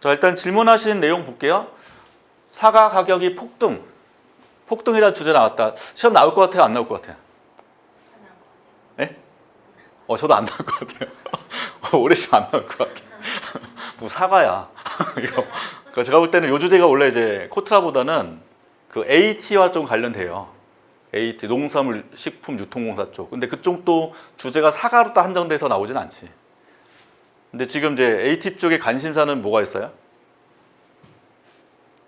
자, 일단 질문하신 내용 볼게요. 사과 가격이 폭등이라 주제 나왔다. 시험 나올 것 같아요? 안 나올 것 같아요? 예? 저도 안 나올 것 같아요. 올해 시험 안 나올 것 같아요. 뭐 사과야. 이거. 그러니까 제가 볼 때는 요 주제가 원래 이제 코트라보다는 그 AT와 좀 관련돼요. AT, 농산물 식품 유통공사 쪽. 근데 그쪽도 주제가 사과로 딱 한정돼서 나오진 않지. 근데 지금 이제 AT 쪽에 관심사는 뭐가 있어요?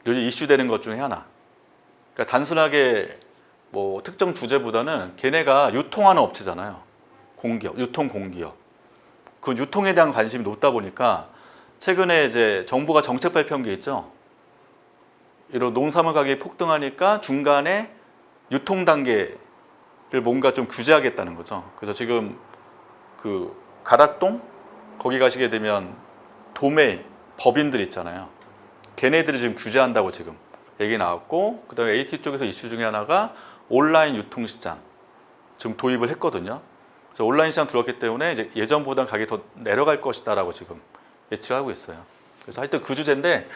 요즘 이슈되는 것 중에 하나. 그러니까 단순하게 뭐 특정 주제보다는 걔네가 유통하는 업체잖아요. 공기업, 유통 공기업. 그 유통에 대한 관심이 높다 보니까 최근에 이제 정부가 정책 발표한 게 있죠. 이런 농산물 가격이 폭등하니까 중간에 유통 단계를 뭔가 좀 규제하겠다는 거죠. 그래서 지금 그 가락동 거기 가시게 되면 도매 법인들 있잖아요. 걔네들이 지금 규제한다고 지금 얘기 나왔고, 그다음에 AT 쪽에서 이슈 중에 하나가 온라인 유통 시장 지금 도입을 했거든요. 그래서 온라인 시장 들어왔기 때문에 이제 예전보다 가격이 더 내려갈 것이다라고 지금 예측하고 있어요. 그래서 하여튼 그 주제인데,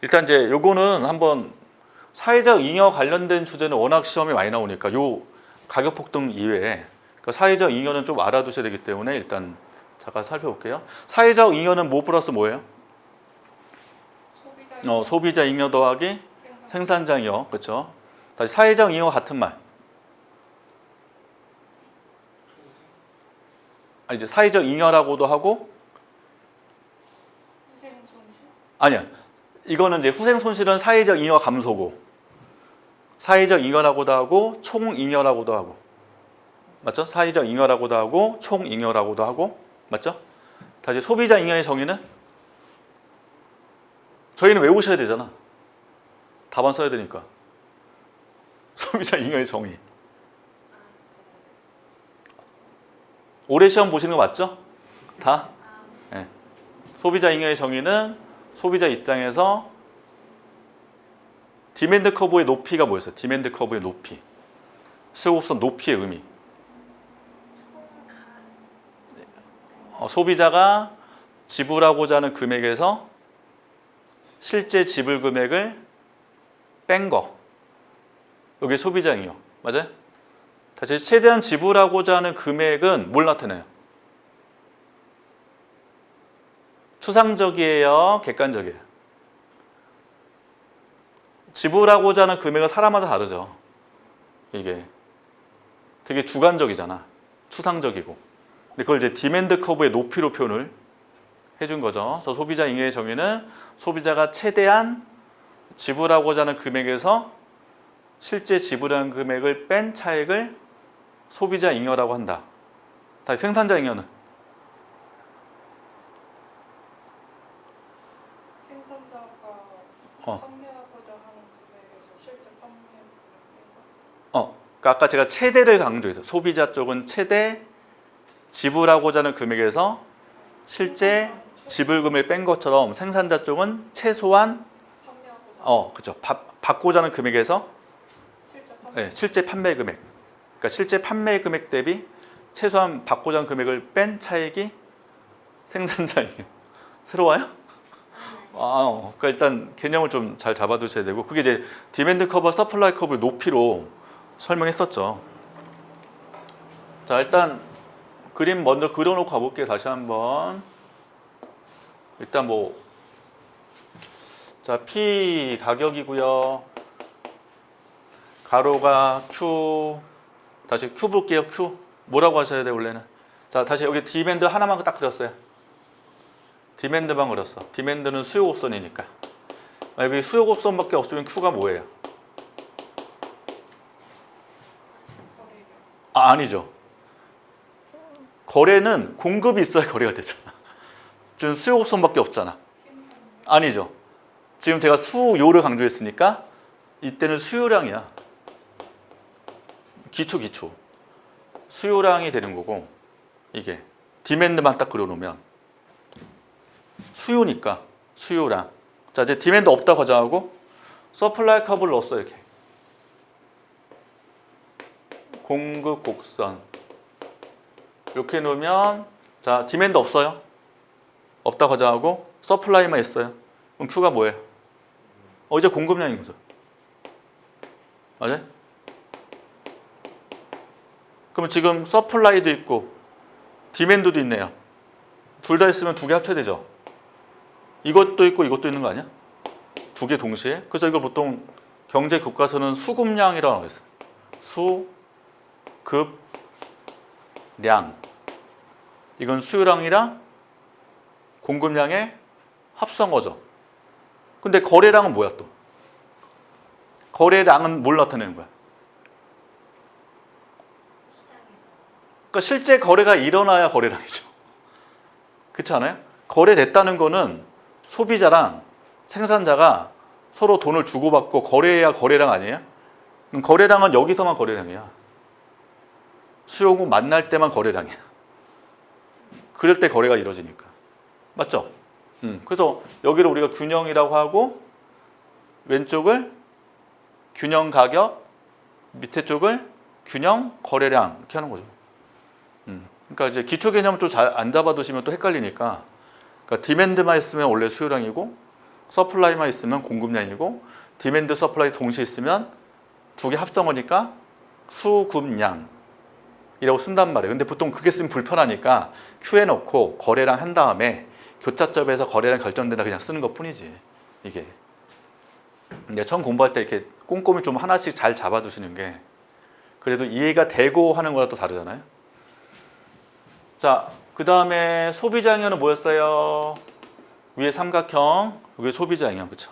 일단 이제 요거는 한번 사회적 잉여 관련된 주제는 워낙 시험에 많이 나오니까 요 가격 폭등 이외에 그러니까 사회적 잉여는 좀 알아두셔야 되기 때문에 일단 잠깐 살펴볼게요. 사회적 잉여는 뭐 플러스 뭐예요? 소비자 잉여 더하기 생산자 잉여. 그렇죠? 다시 사회적 잉여 같은 말. 이제 사회적 잉여라고도 하고, 아니야. 이거는 이제 후생 손실은 사회적 잉여 감소고, 사회적 잉여라고도 하고 총 잉여라고도 하고, 맞죠? 사회적 잉여라고도 하고 총 잉여라고도 하고, 맞죠? 다시 소비자 잉여의 정의는 저희는 외우셔야 되잖아. 답안 써야 되니까. 소비자 잉여의 정의. 올해 시험 보시는 거 맞죠? 다? 네. 소비자 잉여의 정의는 소비자 입장에서 디맨드 커브의 높이가 뭐였어요? 디맨드 커브의 높이. 수요곡선 높이의 의미. 소비자가 지불하고자 하는 금액에서 실제 지불 금액을 뺀 거. 이게 소비자 잉여. 맞아요? 다시 최대한 지불하고자 하는 금액은 뭘 나타내요? 추상적이에요? 객관적이에요? 지불하고자 하는 금액은 사람마다 다르죠. 이게 되게 주관적이잖아. 추상적이고. 근데 그걸 이제 디맨드 커브의 높이로 표현을 해준 거죠. 그래서 소비자 잉여의 정의는 소비자가 최대한 지불하고자 하는 금액에서 실제 지불한 금액을 뺀 차액을 소비자 잉여라고 한다. 다시 생산자 잉여는? 생산자가 판매하고자 하는 금액에서 실제 판매 금액. 그러니까 아까 제가 최대를 강조했어요. 소비자 쪽은 최대, 지불하고자 하는 금액에서 실제 지불 금액을 뺀 것처럼 생산자 쪽은 최소한 그렇죠. 받고자 하는 금액에서 실제 판매 금액. 그러니까 실제 판매 금액 대비 최소한 받고자 하는 금액을 뺀 차액이 생산자예요. 새로워요? 그러니까 일단 개념을 좀 잘 잡아두셔야 되고, 그게 이제 디맨드 커브와 서플라이 커브의 높이로 설명했었죠. 자, 일단 그림 먼저 그려놓고 가볼게요. 다시 한번. 일단 자, P 가격이고요. 가로가 Q. 다시 Q 볼게요. Q. 뭐라고 하셔야 돼 원래는? 자, 다시 여기 디맨드 하나만 딱 그렸어요. 디맨드만 그렸어. 디맨드는 수요 곡선이니까. 여기 수요 곡선밖에 없으면 Q가 뭐예요? 아니죠. 거래는 공급이 있어야 거래가 되잖아. 지금 수요 곡선밖에 없잖아. 아니죠. 지금 제가 수요를 강조했으니까 이때는 수요량이야. 기초. 수요량이 되는 거고, 이게 디맨드만 딱 그려놓으면 수요니까 수요량. 자, 이제 디맨드 없다 가정하고 서플라이 커브를 넣었어. 이렇게 공급 곡선 이렇게 놓으면, 자, 디맨드 없어요. 없다 가정하고 서플라이만 있어요. 그럼 Q가 뭐예요? 이제 공급량인 거죠. 맞아요? 그러면 지금 서플라이도 있고 디맨드도 있네요. 둘 다 있으면 두 개 합쳐야 되죠. 이것도 있고 이것도 있는 거 아니야? 두 개 동시에. 그래서 이걸 보통 경제 교과서는 수급량이라고 하겠어요. 수급량. 이건 수요량이랑 공급량의 합성어죠. 근데 거래량은 뭐야 또? 거래량은 뭘 나타내는 거야? 그러니까 실제 거래가 일어나야 거래량이죠. 그렇지 않아요? 거래됐다는 거는 소비자랑 생산자가 서로 돈을 주고받고 거래해야 거래량 아니에요? 그럼 거래량은 여기서만 거래량이야. 수요고 만날 때만 거래량이야. 그럴 때 거래가 이루어지니까. 맞죠? 그래서 여기를 우리가 균형이라고 하고 왼쪽을 균형 가격, 밑에 쪽을 균형 거래량 이렇게 하는 거죠. 그러니까 이제 기초 개념을 좀 잘 안 잡아두시면 또 헷갈리니까. 그러니까 디맨드만 있으면 원래 수요량이고 서플라이만 있으면 공급량이고 디맨드 서플라이 동시에 있으면 두 개 합성어니까 수급량이라고 쓴단 말이에요. 근데 보통 그게 쓰면 불편하니까 Q에 넣고 거래량 한 다음에 교차점에서 거래량 결정된다 그냥 쓰는 것 뿐이지 이게. 근데 처음 공부할 때 이렇게 꼼꼼히 좀 하나씩 잘 잡아두시는 게 그래도 이해가 되고 하는 거랑 또 다르잖아요. 자, 그 다음에 소비자잉여는 뭐였어요? 위에 삼각형, 위에 소비자잉여, 그렇죠?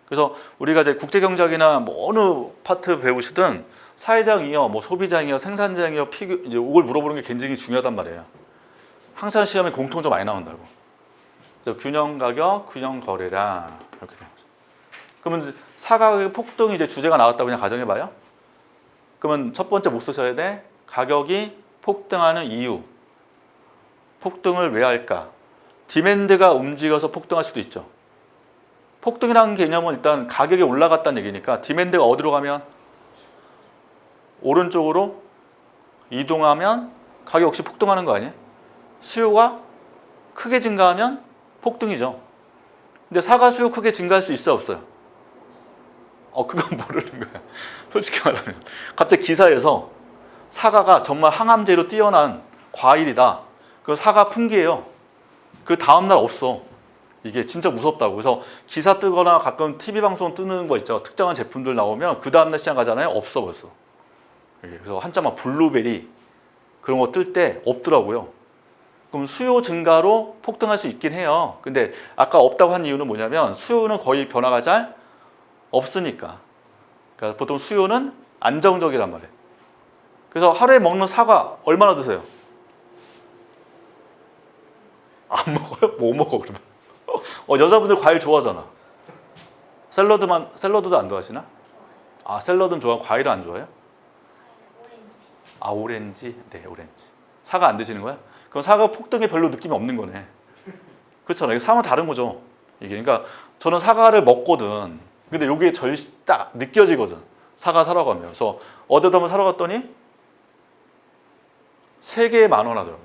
그래서 우리가 이제 국제경제학이나 뭐 어느 파트 배우시든 사회자잉여, 뭐 소비자잉여, 생산자잉여, 이제 이걸 물어보는 게 굉장히 중요하단 말이에요. 항상 시험에 공통점 많이 나온다고. 그래서 균형 가격, 균형 거래량 이렇게 되는 거죠. 그러면 사가격의 폭등이 이제 주제가 나왔다고 그냥 가정해봐요. 그러면 첫 번째 못 쓰셔야 돼. 가격이 폭등하는 이유. 폭등을 왜 할까? 디맨드가 움직여서 폭등할 수도 있죠. 폭등이라는 개념은 일단 가격이 올라갔다는 얘기니까 디맨드가 어디로 가면 오른쪽으로 이동하면 가격 역시 폭등하는 거 아니에요? 수요가 크게 증가하면 폭등이죠. 근데 사과 수요 크게 증가할 수 있어요, 없어요? 그건 모르는 거야. 솔직히 말하면 갑자기 기사에서 사과가 정말 항암제로 뛰어난 과일이다. 그 사과 풍기예요. 그 다음날 없어. 이게 진짜 무섭다고. 그래서 기사 뜨거나 가끔 TV 방송 뜨는 거 있죠. 특정한 제품들 나오면 그 다음날 시장 가잖아요. 없어 벌써. 그래서 한참 막 블루베리 그런 거 뜰 때 없더라고요. 그럼 수요 증가로 폭등할 수 있긴 해요. 근데 아까 없다고 한 이유는 뭐냐면 수요는 거의 변화가 잘 없으니까. 그러니까 보통 수요는 안정적이란 말이에요. 그래서 하루에 먹는 사과 얼마나 드세요? 안 먹어요? 뭐 먹어 그러면? 여자분들 과일 좋아하잖아. 샐러드도 안 좋아하시나? 아, 샐러드는 좋아, 과일은 안 좋아해요? 아, 오렌지. 네, 오렌지. 사과 안 드시는 거야? 그럼 사과 폭등에 별로 느낌이 없는 거네. 그렇잖아요. 사과는 다른 거죠. 이게 그러니까 저는 사과를 먹거든. 근데 이게 딱 느껴지거든. 사과 사러 가면. 그래서 어디다 한번 사러 갔더니 3개에 10,000원 하더라고요.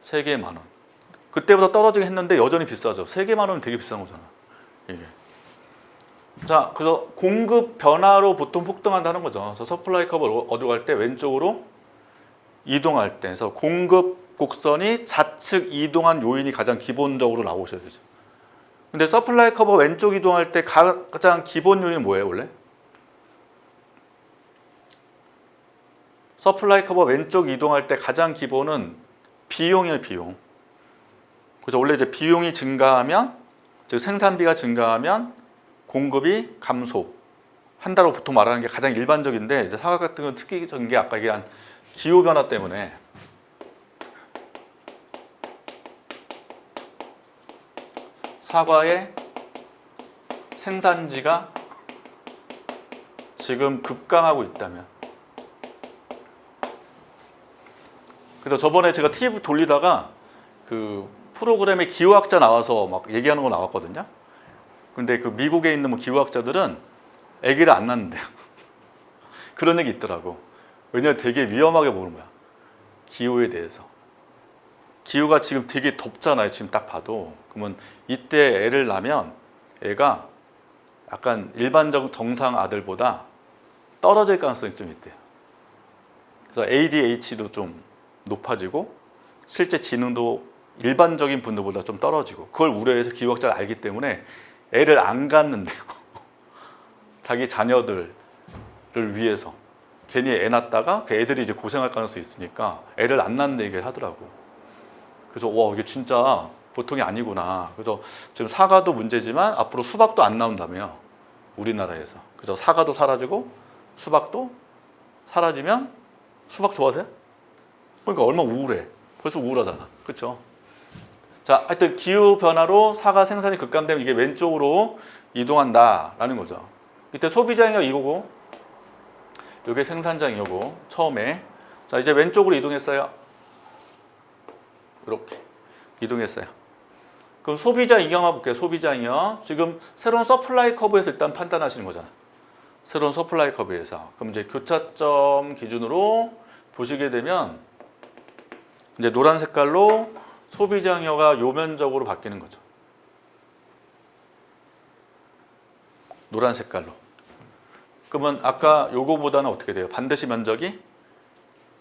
3개에 10,000원. 그때보다 떨어지긴 했는데 여전히 비싸죠. 3개 10,000원은 되게 비싼 거잖아. 이게. 자, 그래서 공급 변화로 보통 폭등한다는 거죠. 그래서 서플라이 커브를 어디로 갈 때 왼쪽으로 이동할 때, 그래서 공급 곡선이 좌측 이동한 요인이 가장 기본적으로 나오셔야 되죠. 근데 서플라이 커브 왼쪽 이동할 때 가장 기본 요인은 뭐예요, 원래? 서플라이 커브 왼쪽 이동할 때 가장 기본은 비용이에요, 비용. 그래서 원래 이제 비용이 증가하면, 즉 생산비가 증가하면 공급이 감소한다고 보통 말하는 게 가장 일반적인데, 이제 사과 같은 건 특이적인 게 아까 얘기한 기후 변화 때문에 사과의 생산지가 지금 급강하고 있다면, 그래서 저번에 제가 TV 돌리다가 그 프로그램에 기후학자 나와서 막 얘기하는 거 나왔거든요. 근데 그 미국에 있는 뭐 기후학자들은 아기를 안 낳는데요. 그런 얘기 있더라고. 왜냐면 되게 위험하게 보는 거야. 기후에 대해서. 기후가 지금 되게 덥잖아요. 지금 딱 봐도. 그러면 이때 애를 낳으면 얘가 약간 일반적 정상 아들보다 떨어질 가능성이 좀 있대요. 그래서 ADH도 좀 높아지고 실제 지능도 일반적인 분들보다 좀 떨어지고, 그걸 우려해서 기후학자가 알기 때문에 애를 안 갖는데요. 자기 자녀들을 위해서 괜히 애 낳다가 그 애들이 이제 고생할 가능성이 있으니까 애를 안 낳는 얘기를 하더라고. 그래서 와, 이게 진짜 보통이 아니구나. 그래서 지금 사과도 문제지만 앞으로 수박도 안 나온다며요, 우리나라에서. 그래서 사과도 사라지고 수박도 사라지면, 수박 좋아하세요? 그러니까 얼마나 우울해. 벌써 우울하잖아, 그렇죠? 자, 하여튼 기후 변화로 사과 생산이 급감되면 이게 왼쪽으로 이동한다라는 거죠. 이때 소비자잉여 이거고, 이게 생산자잉여고 처음에. 자, 이제 왼쪽으로 이동했어요. 이렇게 이동했어요. 그럼 소비자잉여만 볼게요. 소비자잉여. 지금 새로운 서플라이 커브에서 일단 판단하시는 거잖아. 새로운 서플라이 커브에서. 그럼 이제 교차점 기준으로 보시게 되면 이제 노란 색깔로 소비자잉여가 요면적으로 바뀌는 거죠. 노란 색깔로. 그러면 아까 요거보다는 어떻게 돼요? 반드시 면적이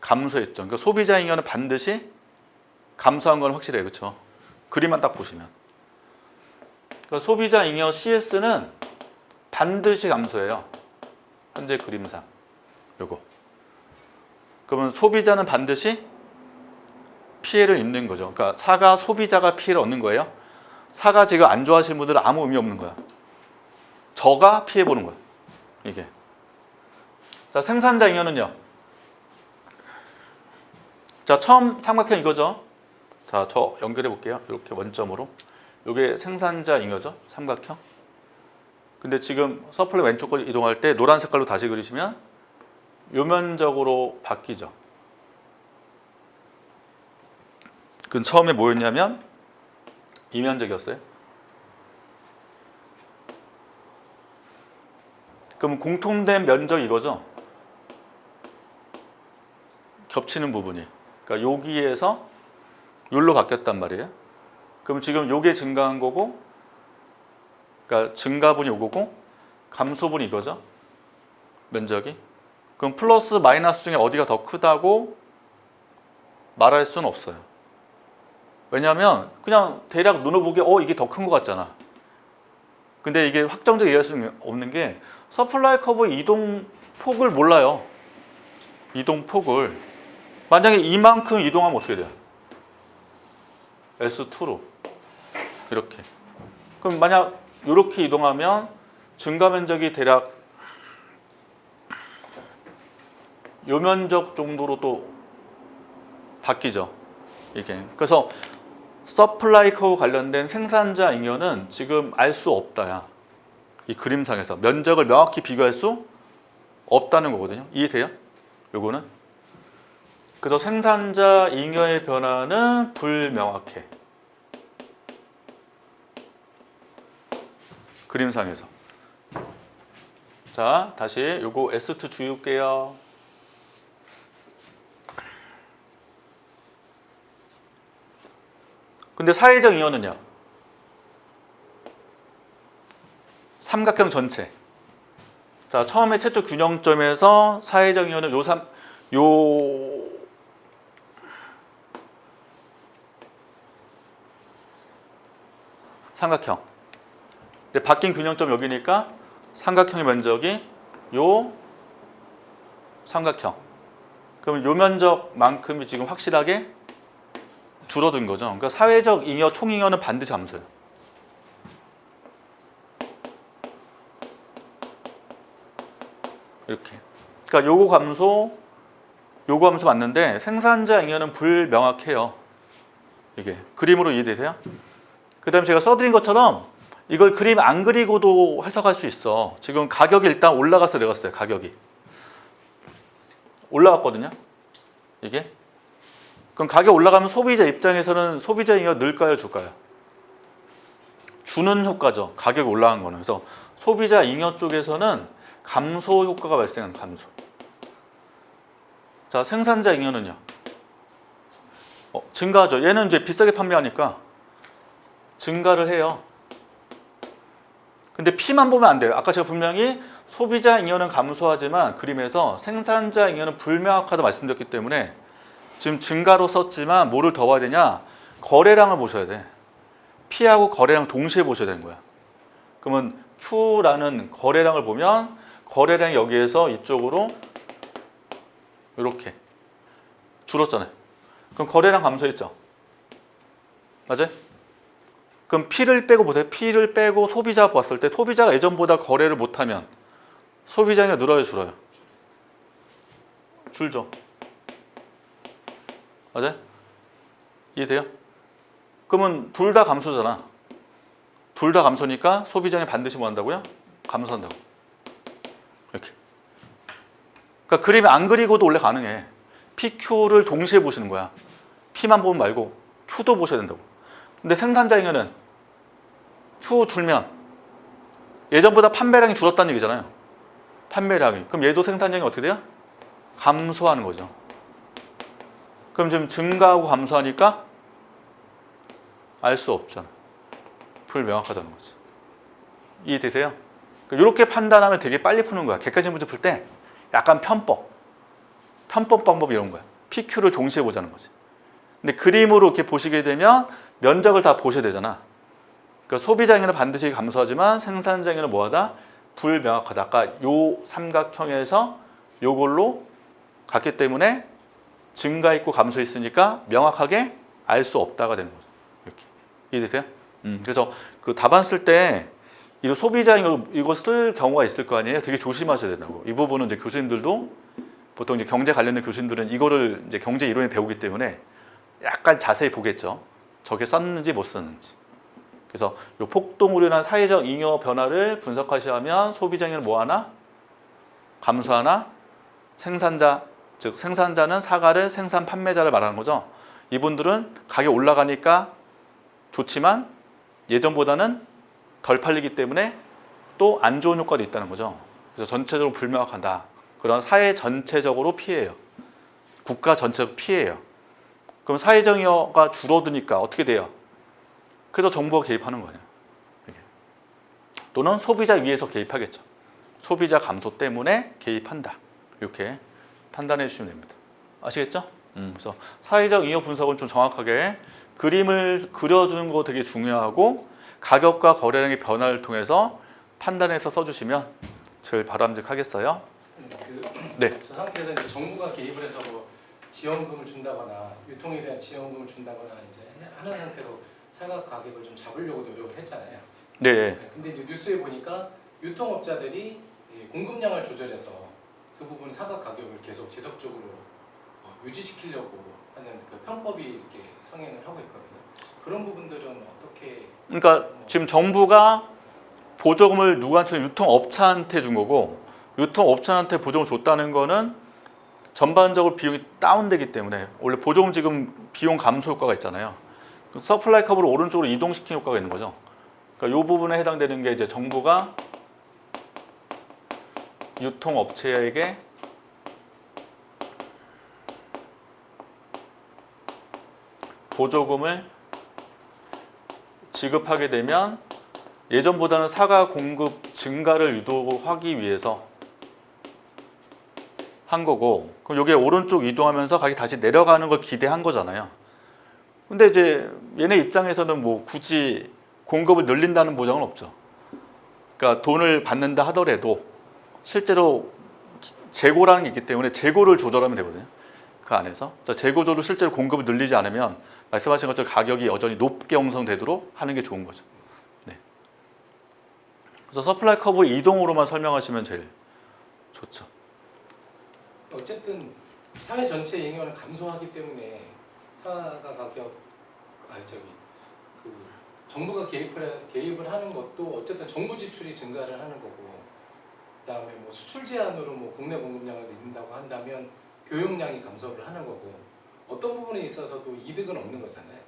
감소했죠. 그러니까 소비자잉여는 반드시 감소한 건 확실해요, 그렇죠? 그림만 딱 보시면. 그러니까 소비자잉여 CS는 반드시 감소해요. 현재 그림상. 요거. 그러면 소비자는 반드시 피해를 입는 거죠. 그러니까 사과 소비자가 피해를 얻는 거예요. 사과 지금 안 좋아하시는 분들은 아무 의미 없는 거야. 저가 피해 보는 거야, 이게. 자, 생산자 잉여는요. 자, 처음 삼각형 이거죠. 자, 저 연결해 볼게요. 이렇게 원점으로. 이게 생산자 잉여죠, 삼각형. 근데 지금 서플라이 왼쪽으로 이동할 때 노란 색깔로 다시 그리시면 요면적으로 바뀌죠. 그 처음에 뭐였냐면 이면적이었어요. 그럼 공통된 면적 이거죠. 겹치는 부분이. 그러니까 여기에서 여기로 바뀌었단 말이에요. 그럼 지금 요게 증가한 거고, 그러니까 증가분이 요거고 감소분이 이거죠, 면적이. 그럼 플러스 마이너스 중에 어디가 더 크다고 말할 수는 없어요. 왜냐하면 그냥 대략 눈으로 보기에 이게 더 큰 것 같잖아. 근데 이게 확정적으로 얘기할 수는 없는 게 서플라이 커브 이동 폭을 몰라요. 이동 폭을. 만약에 이만큼 이동하면 어떻게 돼요? S2로 이렇게. 그럼 만약 이렇게 이동하면 증가 면적이 대략 요 면적 정도로 또 바뀌죠, 이게. 그래서 서플라이 커브 관련된 생산자 잉여는 지금 알 수 없다야. 이 그림상에서 면적을 명확히 비교할 수 없다는 거거든요. 이해돼요? 요거는. 그래서 생산자 잉여의 변화는 불명확해, 그림상에서. 자, 다시 요거 S2 주의할게요. 근데 사회적 잉여는요? 삼각형 전체. 자, 처음에 최초 균형점에서 사회적 잉여는 요 삼각형. 근데 바뀐 균형점 여기니까 삼각형의 면적이 요 삼각형. 그러면 요 면적만큼이 지금 확실하게 줄어든 거죠. 그러니까 사회적 잉여, 총잉여는 반드시 감소해요. 이렇게. 그러니까 요거 감소 맞는데 생산자 잉여는 불명확해요. 이게 그림으로 이해되세요? 그다음에 제가 써드린 것처럼 이걸 그림 안 그리고도 해석할 수 있어. 지금 가격이 일단 올라가서 내렸어요. 가격이 올라갔거든요, 이게. 그럼 가격 올라가면 소비자 입장에서는 소비자 잉여 늘까요, 줄까요? 주는 효과죠, 가격이 올라간 거는. 그래서 소비자 잉여 쪽에서는 감소 효과가 발생하는, 감소. 자, 생산자 잉여는요? 증가하죠. 얘는 이제 비싸게 판매하니까 증가를 해요. 근데 P만 보면 안 돼요. 아까 제가 분명히 소비자 잉여는 감소하지만 그림에서 생산자 잉여는 불명확하다 말씀드렸기 때문에 지금 증가로 썼지만 뭐를 더 봐야 되냐? 거래량을 보셔야 돼. P하고 거래량 동시에 보셔야 되는 거야. 그러면 Q라는 거래량을 보면 거래량이 여기에서 이쪽으로 이렇게 줄었잖아요. 그럼 거래량 감소했죠. 맞아요? 그럼 P를 빼고 보세요. P를 빼고 소비자 봤을 때 소비자가 예전보다 거래를 못하면 소비자가 늘어요, 줄어요? 줄죠. 맞아요? 이해돼요? 그러면 둘 다 감소잖아. 둘 다 감소니까 소비자는 반드시 뭐 한다고요? 감소한다고. 이렇게. 그러니까 그림이 안 그리고도 원래 가능해. PQ를 동시에 보시는 거야. P만 보면 말고 Q도 보셔야 된다고. 근데 생산자 잉여는 Q 줄면 예전보다 판매량이 줄었다는 얘기잖아요. 판매량이. 그럼 얘도 생산량이 어떻게 돼요? 감소하는 거죠. 그럼 지금 증가하고 감소하니까 알 수 없잖아. 불명확하다는 거죠. 이해되세요? 이렇게 판단하면 되게 빨리 푸는 거야. 객관식 문제 풀 때 약간 편법 방법 이런 거야. PQ를 동시에 보자는 거지. 근데 그림으로 이렇게 보시게 되면 면적을 다 보셔야 되잖아. 그러니까 소비자잉여는 반드시 감소하지만 생산자잉여는 뭐하다? 불명확하다. 아까 요 삼각형에서 요걸로 갔기 때문에 증가 있고 감소 있으니까 명확하게 알 수 없다가 되는 거죠. 이렇게 이해되세요? 그래서 그 답안 쓸 때 이거 소비자잉여 이거 쓸 경우가 있을 거 아니에요. 되게 조심하셔야 된다고. 이 부분은 이제 교수님들도 보통 이제 경제 관련된 교수님들은 이거를 이제 경제 이론에 배우기 때문에 약간 자세히 보겠죠. 저게 썼는지 못 썼는지. 그래서 이 폭동으로 인한 사회적 잉여 변화를 분석하시면 소비자잉여는 뭐하나? 감소하나? 생산자, 즉 생산자는 사과를 생산 판매자를 말하는 거죠. 이분들은 가격 올라가니까 좋지만 예전보다는 덜 팔리기 때문에 또 안 좋은 효과도 있다는 거죠. 그래서 전체적으로 불명확하다. 그런 사회 전체적으로 피해예요. 국가 전체적 피해예요. 그럼 사회적 잉여가 줄어드니까 어떻게 돼요? 그래서 정부가 개입하는 거예요. 또는 소비자 위에서 개입하겠죠. 소비자 감소 때문에 개입한다. 이렇게 판단해 주시면 됩니다. 아시겠죠? 그래서 사회적 잉여 분석은 좀 정확하게 그림을 그려주는 거 되게 중요하고 가격과 거래량의 변화를 통해서 판단해서 써주시면 제일 바람직하겠어요. 네. 저 상태에서 이제 정부가 개입을 해서 뭐 지원금을 준다거나 유통에 대한 지원금을 준다거나 이제 하는 상태로 사과 가격을 좀 잡으려고 노력을 했잖아요. 네. 근데 이제 뉴스에 보니까 유통업자들이 공급량을 조절해서 그 부분 사과 가격을 계속 지속적으로 유지시키려고 하는 그 편법이 이렇게 성행을 하고 있거든요. 그런 부분들은 어떻게? 그러니까 지금 정부가 보조금을 누구한테 유통업체한테 준 거고 유통업체한테 보조금을 줬다는 거는 전반적으로 비용이 다운되기 때문에 원래 보조금 지금 비용 감소 효과가 있잖아요. 서플라이 커브를 오른쪽으로 이동시키는 효과가 있는 거죠. 그러니까 이 부분에 해당되는 게 이제 정부가 유통업체에게 보조금을 지급하게 되면 예전보다는 사과 공급 증가를 유도하기 위해서 한 거고, 그럼 여기에 오른쪽 이동하면서 가격이 다시 내려가는 걸 기대한 거잖아요. 근데 이제 얘네 입장에서는 뭐 굳이 공급을 늘린다는 보장은 없죠. 그러니까 돈을 받는다 하더라도 실제로 재고라는 게 있기 때문에 재고를 조절하면 되거든요. 그 안에서 재고조로 실제로 공급을 늘리지 않으면 말씀하신 것처럼 가격이 여전히 높게 형성되도록 하는 게 좋은 거죠. 네. 그래서 서플라이 커브 이동으로만 설명하시면 제일 좋죠. 어쨌든 사회 전체 잉여는 감소하기 때문에 사과 가격 그 정부가 개입을 하는 것도 어쨌든 정부 지출이 증가를 하는 거고, 그다음에 뭐 수출 제한으로 뭐 국내 공급량을 늘린다고 한다면 교역량이 감소를 하는 거고, 어떤 부분에 있어서도 이득은 없는 거잖아요.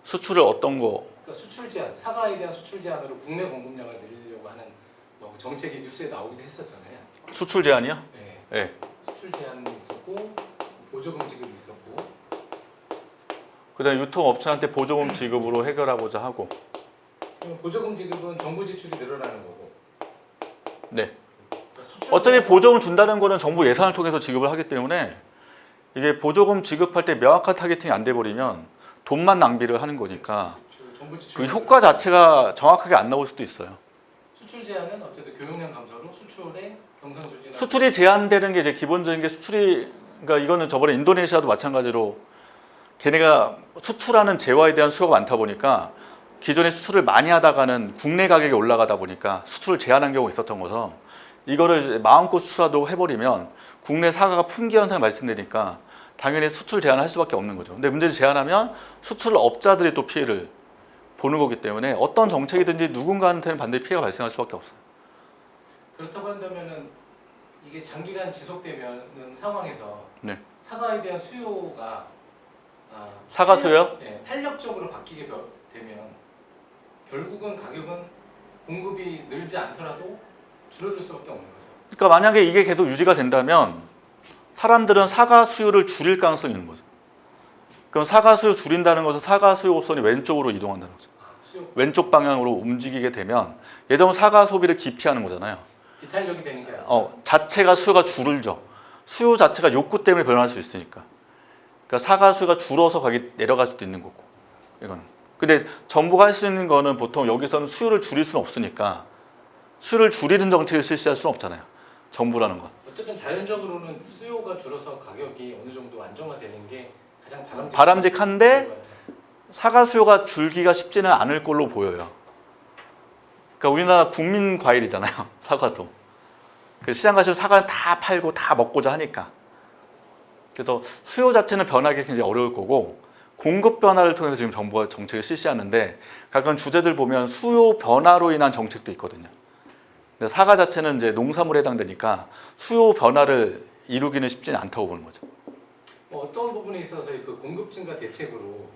수출을 어떤 거? 그러니까 수출 제한, 사과에 대한 수출 제한으로 국내 공급량을 늘리려고 하는 뭐 정책이 뉴스에 나오기도 했었잖아요. 수출 제한이요? 네. 네. 수출 제한도 있었고 보조금 지급이 있었고, 그다음에 유통업체한테 보조금 지급으로 해결하고자 하고. 보조금 지급은 정부 지출이 늘어나는 거고, 네. 그러니까 수출 어차피 제한- 보조금 준다는 거는 정부 예산을 통해서 지급을 하기 때문에 이게 보조금 지급할 때 명확한 타겟팅이 안 돼 버리면 돈만 낭비를 하는 거니까 정부 지출 그 효과 자체가 정확하게 안 나올 수도 있어요. 수출 제한은 어쨌든 교역량 감소로 수출의 경상수지나 수출이 제한되는 게 이제 기본적인 게 수출이 그러니까 이거는 저번에 인도네시아도 마찬가지로 걔네가 수출하는 재화에 대한 수요가 많다 보니까 기존에 수출을 많이 하다가는 국내 가격이 올라가다 보니까 수출을 제한한 경우가 있었던 것처럼 이거를 이제 마음껏 수출하도 해버리면 국내 사과가 품귀 현상이 발생되니까 당연히 수출 제한을 할 수밖에 없는 거죠. 근데 문제는 제한하면 수출 업자들이 또 피해를 보는 거기 때문에 어떤 정책이든지 누군가한테는 반드시 피해가 발생할 수밖에 없어요. 그렇다고 한다면은 이게 장기간 지속되는 상황에서 네. 사과에 대한 수요가 사과 수요? 네, 탄력적으로 바뀌게 되면 결국은 가격은 공급이 늘지 않더라도 줄어들 수밖에 없는 거죠. 그러니까 만약에 이게 계속 유지가 된다면 사람들은 사과 수요를 줄일 가능성이 있는 거죠. 그럼 사과 수요 줄인다는 것은 사과 수요 곡선이 왼쪽으로 이동한다는 거죠. 수요 왼쪽 방향으로 움직이게 되면 예전 사과 소비를 기피하는 거잖아요. 비탄력이 되는 게 아니라 자체가 수요가 줄죠. 수요 자체가 욕구 때문에 변할 수 있으니까. 그러니까 사과 수요가 줄어서 가기 내려갈 수도 있는 거고. 이거는. 근데 정부가 할 수 있는 거는 보통 여기서는 수요를 줄일 수는 없으니까 수요를 줄이는 정책을 실시할 수는 없잖아요. 정부라는 건. 어쨌든 자연적으로는 수요가 줄어서 가격이 어느 정도 안정화되는 게 가장 바람직한데 사과 수요가 줄기가 쉽지는 않을 걸로 보여요. 그러니까 우리나라 국민 과일이잖아요. 사과도. 그 시장 가시면 사과는 다 팔고 다 먹고자 하니까. 그래서 수요 자체는 변하기 굉장히 어려울 거고 공급 변화를 통해서 지금 정부가 정책을 실시하는데 각각 주제들 보면 수요 변화로 인한 정책도 있거든요. 근데 사과 자체는 이제 농산물에 해당되니까 수요 변화를 이루기는 쉽지는 않다고 보는 거죠. 어떤 부분에 있어서 그 공급 증가 대책으로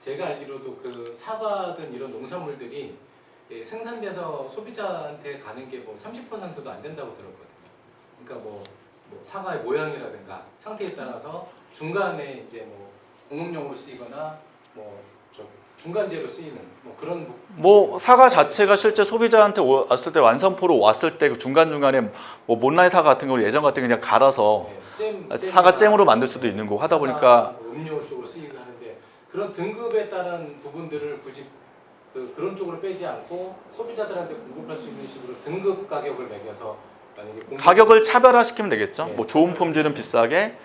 제가 알기로도 그 사과든 이런 농산물들이 생산돼서 소비자한테 가는 게 뭐 30%도 안 된다고 들었거든요. 그러니까 뭐 사과의 모양이라든가 상태에 따라서 중간에 이제 뭐 공업용으로 쓰이거나 뭐 저 중간재로 쓰이는 뭐 그런 뭐 사과 자체가 실제 소비자한테 왔을 때 완성포로 왔을 때 그 중간중간에 뭐 못난이 사과 같은 경우는 예전 같은 그냥 갈아서 사과 잼으로 만들 수도 있는 거고 하다 보니까 음료 쪽으로 쓰이고 하는데 그런 등급에 따른 부분들을 굳이 그런 쪽으로 빼지 않고 소비자들한테 공급할 수 있는 식으로 등급 가격을 매겨서 만약에 가격을 차별화시키면 되겠죠. 네. 뭐 좋은 품질은 비싸게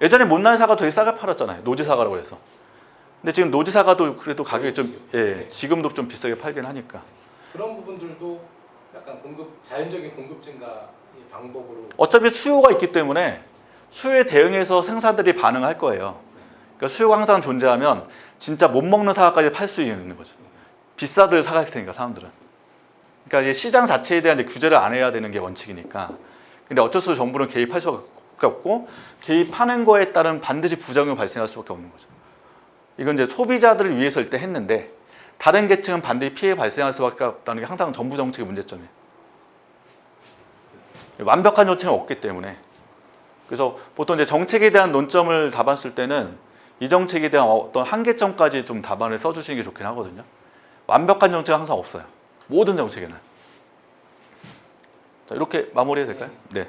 예전에 못난 사과 되게 싸게 팔았잖아요. 노지 사과라고 해서. 근데 지금 노지 사과도 그래도 가격이 좀 지금도 좀 비싸게 팔긴 하니까. 그런 부분들도 약간 자연적인 공급 증가 방법으로 어차피 수요가 있기 때문에 수요에 대응해서 생산들이 반응할 거예요. 그러니까 수요가 항상 존재하면 진짜 못 먹는 사과까지 팔 수 있는 거죠. 비싸들 사갈 테니까 사람들은. 그러니까 이제 시장 자체에 대한 이제 규제를 안 해야 되는 게 원칙이니까. 근데 어쩔 수 없이 정부는 개입할 수밖에 없고 개입하는 거에 따른 반드시 부작용이 발생할 수밖에 없는 거죠. 이건 이제 소비자들을 위해서 일단 했는데 다른 계층은 반드시 피해 발생할 수밖에 없다는 게 항상 정부 정책의 문제점이에요. 완벽한 정책은 없기 때문에. 그래서 보통 이제 정책에 대한 논점을 답안쓸 때는 이 정책에 대한 어떤 한계점까지 좀 답안을 써주시는 게 좋긴 하거든요. 완벽한 정책은 항상 없어요. 모든 정책에는. 자, 이렇게 마무리해도 될까요? 네.